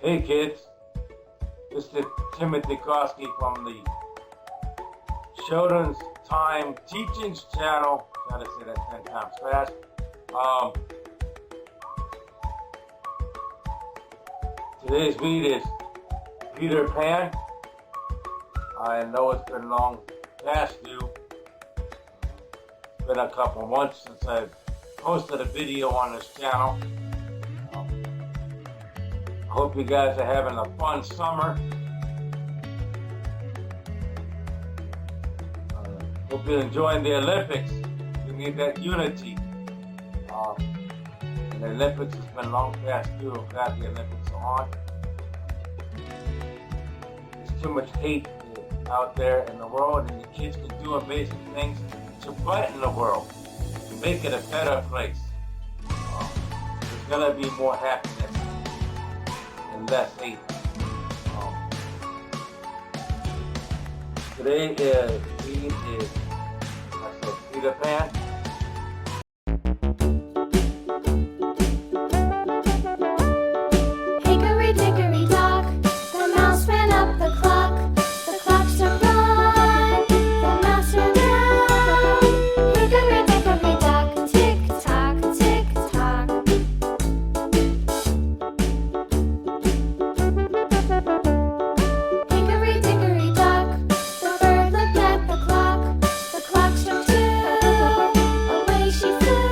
Hey kids, this is Timothy Koski from the Children's Time Teachings channel. Gotta say that 10 times fast. Today's read is Peter Pan. I know it's been long past due. It's been a couple months since I posted a video on this channel. I hope you guys are having a fun summer. Hope you're enjoying the Olympics. We need that unity. The Olympics has been long past due. I'm glad the Olympics are on. There's too much hate out there in the world, and the kids can do amazing things to brighten the world, to make it a better place. There's gonna be more happiness and less hate. Today read is Peter Pan. Hickory dickory dock, the mouse ran up the clock. The clock struck one, the mouse ran down. Hickory dickory dock, tick tock, tick tock. Hickory dickory dock, the bird looked at the clock. The clock struck two, away she flew.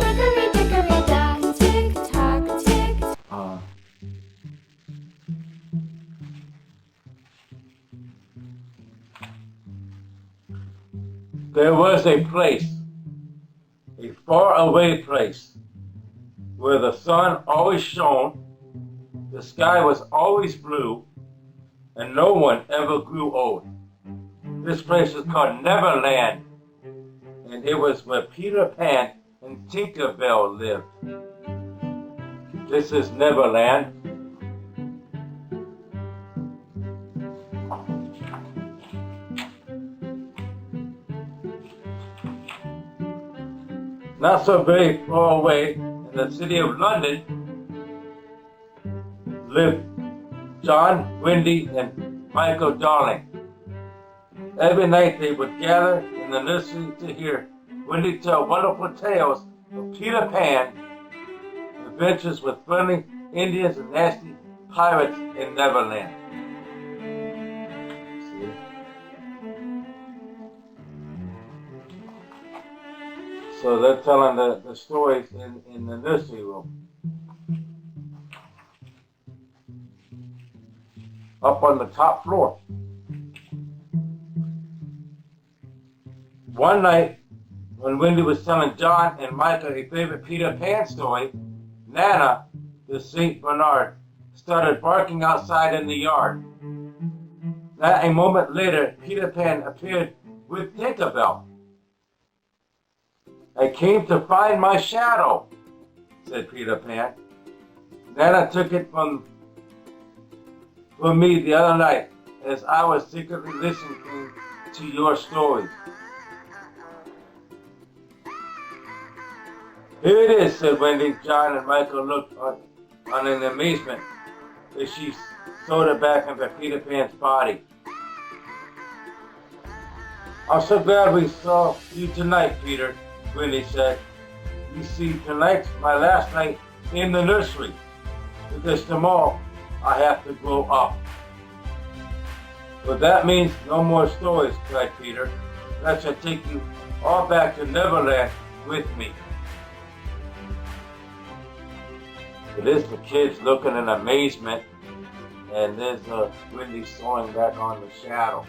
Hickory dickory dock, tick tock, tick tock. There was a place, a faraway place, where the sun always shone, the sky was always blue, and no one ever grew old. This place was called Neverland, and it was where Peter Pan and Tinkerbell lived. This is Neverland. Not so very far away, in the city of London, lived John, Wendy, and Michael Darling. Every night they would gather in the nursery to hear Wendy tell wonderful tales of Peter Pan, adventures with friendly Indians and nasty pirates in Neverland. See? So they're telling the stories in the nursery room. Up on the top floor. One night, when Wendy was telling John and Michael a favorite Peter Pan story, Nana, the St. Bernard, started barking outside in the yard. Not a moment later, Peter Pan appeared with Tinkerbell. "I came to find my shadow," said Peter Pan. "Nana took it from me the other night as I was secretly listening to your stories." "Here it is," said Wendy. John and Michael looked on in amazement as she sewed it back into Peter Pan's body. "I'm so glad we saw you tonight, Peter," Wendy said. "You see, tonight's my last night in the nursery, because tomorrow I have to grow up." "But that means no more stories," cried Peter. "I shall take you all back to Neverland with me." It is the kids looking in amazement, and there's Wendy sewing back on the shadow.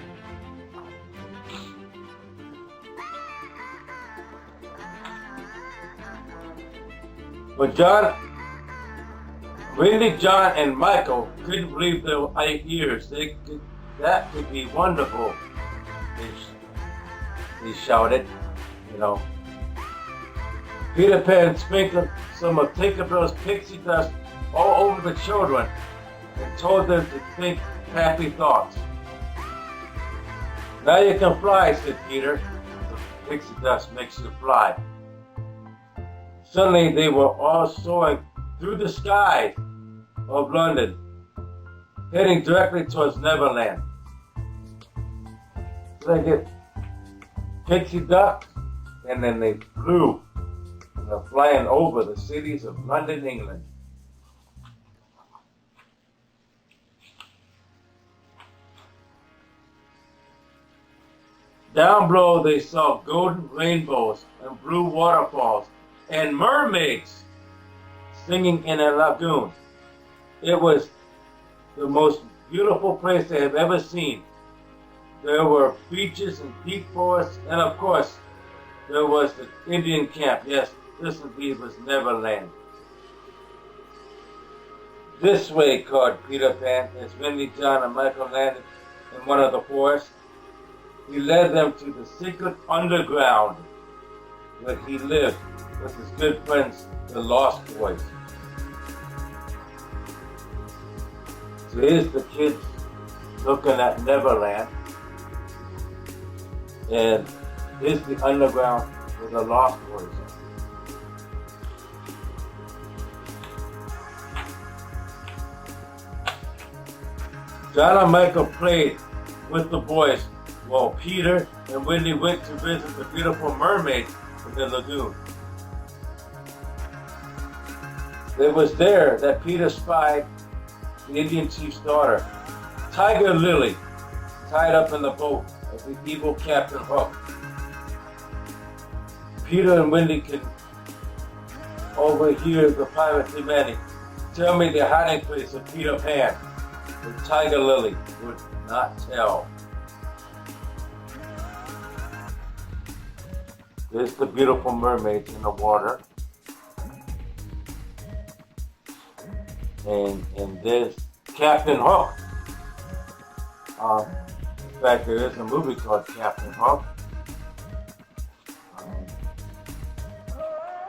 But Wendy, John, and Michael couldn't believe their ears. That could be wonderful, they shouted, you know. Peter Pan sprinkled some of Tinkerbell's pixie dust all over the children and told them to think happy thoughts. "Now you can fly," said Peter. "The pixie dust makes you fly." Suddenly they were all soaring through the sky of London, heading directly towards Neverland. So they get pixie dust, and then they flew. And they're flying over the cities of London, England. Down below they saw golden rainbows and blue waterfalls and mermaids singing in a lagoon. It was the most beautiful place they have ever seen. There were beaches and deep forests, and of course, there was the Indian camp. Yes, this indeed was Neverland. This way, called Peter Pan, as Wendy, John, and Michael landed in one of the forests. He led them to the secret underground where he lived with his good friends, the Lost Boys. So here's the kids looking at Neverland. And here's the underground where the Lost Boys are. John and Michael played with the boys while Peter and Wendy went to visit the beautiful mermaids in the lagoon. It was there that Peter spied the Indian chief's daughter, Tiger Lily, tied up in the boat of the evil Captain Hook. Peter and Wendy could overhear the pirates demanding, "Tell me the hiding place of Peter Pan." But Tiger Lily would not tell. There's the beautiful mermaids in the water. And there's Captain Hook. In fact, there is a movie called Captain Hook.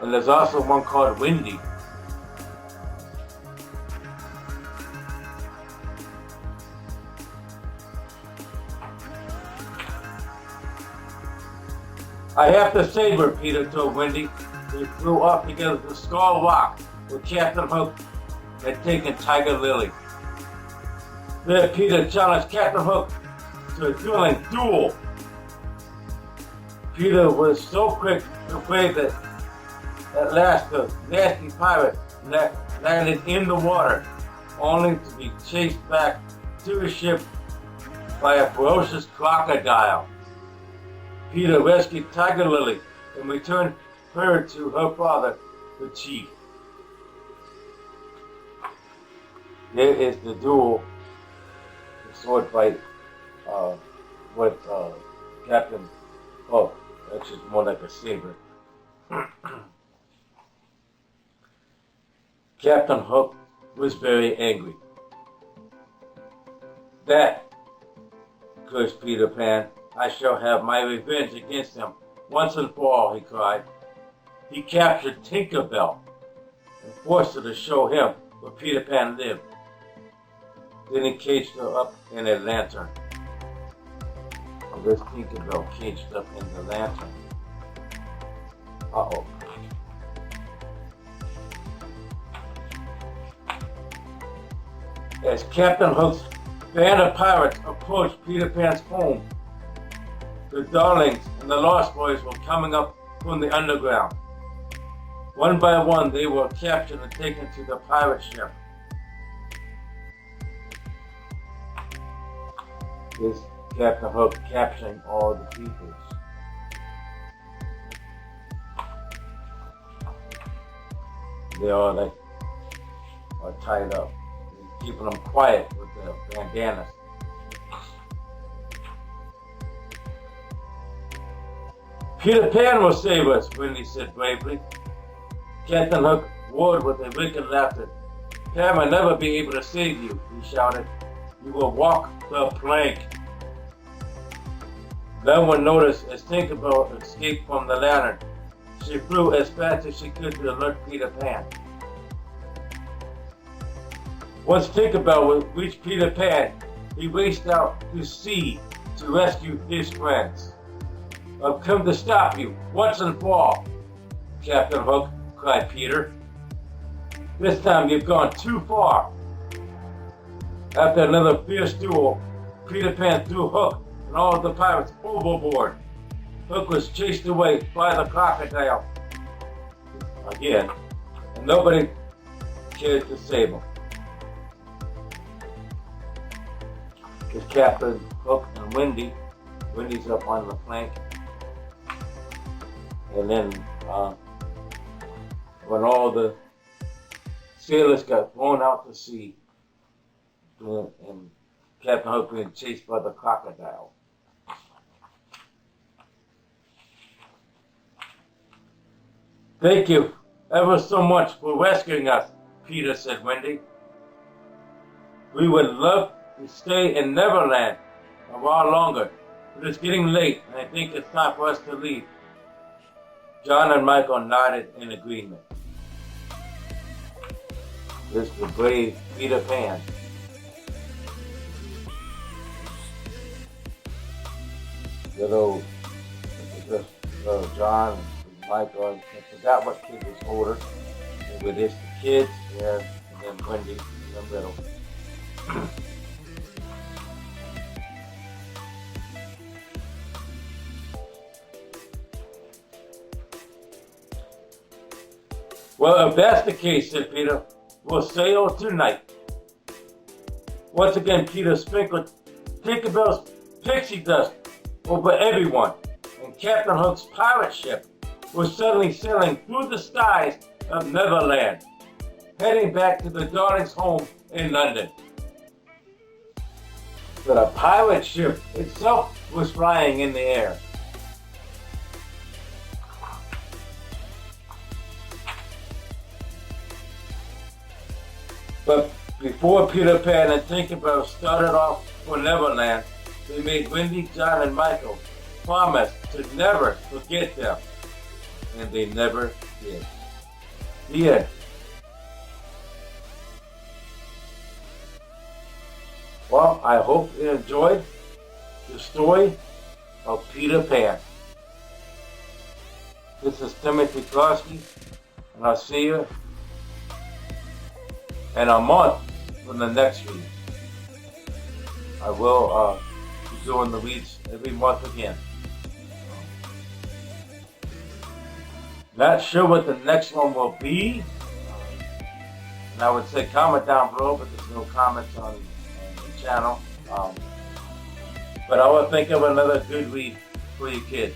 And there's also one called Wendy. "I have to save her," Peter told Wendy. They flew off together to Skull Rock, where Captain Hook had taken Tiger Lily. There, Peter challenged Captain Hook to a thrilling duel. Peter was so quick to play that at last the nasty pirate landed in the water, only to be chased back to his ship by a ferocious crocodile. Peter rescued Tiger Lily and returned her to her father, the chief. There is the duel, the sword fight with Captain Hook. That's just more like a saber. Captain Hook was very angry. "That," cursed Peter Pan, "I shall have my revenge against him once and for all," he cried. He captured Tinker Bell and forced her to show him where Peter Pan lived. Then he caged her up in a lantern. Well, there's Tinker Bell caged up in the lantern. Uh-oh. As Captain Hook's band of pirates approached Peter Pan's home, the Darlings and the Lost Boys were coming up from the underground. One by one, they were captured and taken to the pirate ship. This Captain Hook capturing all the people. They all are tied up, keeping them quiet with the bandanas. "Peter Pan will save us," Wendy said bravely. Captain Hook roared with a wicked laughter. "Pan will never be able to save you," he shouted. "You will walk the plank." No one noticed as Tinkerbell escaped from the lantern. She flew as fast as she could to alert Peter Pan. Once Tinkerbell reached Peter Pan, he raced out to sea to rescue his friends. "I've come to stop you, once and for all, Captain Hook," cried Peter. "This time you've gone too far. After another fierce duel, Peter Pan threw Hook and all of the pirates overboard. Hook was chased away by the crocodile again, and nobody cared to save him. There's Captain Hook and Wendy. Wendy's up on the plank. And then when all the sailors got thrown out to sea, and Captain Hook being chased by the crocodile. Thank you ever so much for rescuing us, Peter, said Wendy. We would love to stay in Neverland a while longer, but it's getting late and I think it's time for us to leave. John and Michael nodded in agreement. This is the brave Peter Pan. Little John and Michael, I forgot what kid was older. And with this, the kids there, and then Wendy in the middle. Well, if that's the case, said Peter, we'll sail tonight. Once again, Peter sprinkled Tinkerbell's pixie dust over everyone, and Captain Hook's pirate ship was suddenly sailing through the skies of Neverland, heading back to the Darlings' home in London. So the pirate ship itself was flying in the air. But before Peter Pan and Tinkerbell started off for Neverland, they made Wendy, John, and Michael promise to never forget them. And they never did. The end. Well, I hope you enjoyed the story of Peter Pan. This is Timothy Klosky, and I'll see you in a month for the next read. I will be doing the reads every month again. Not sure what the next one will be. And I would say comment down below, but there's no comments on the channel. But I will think of another good read for you kids.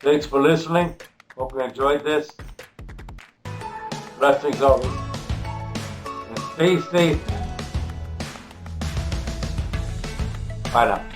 Thanks for listening. Hope you enjoyed this. Blessings always. And stay safe. Bye now.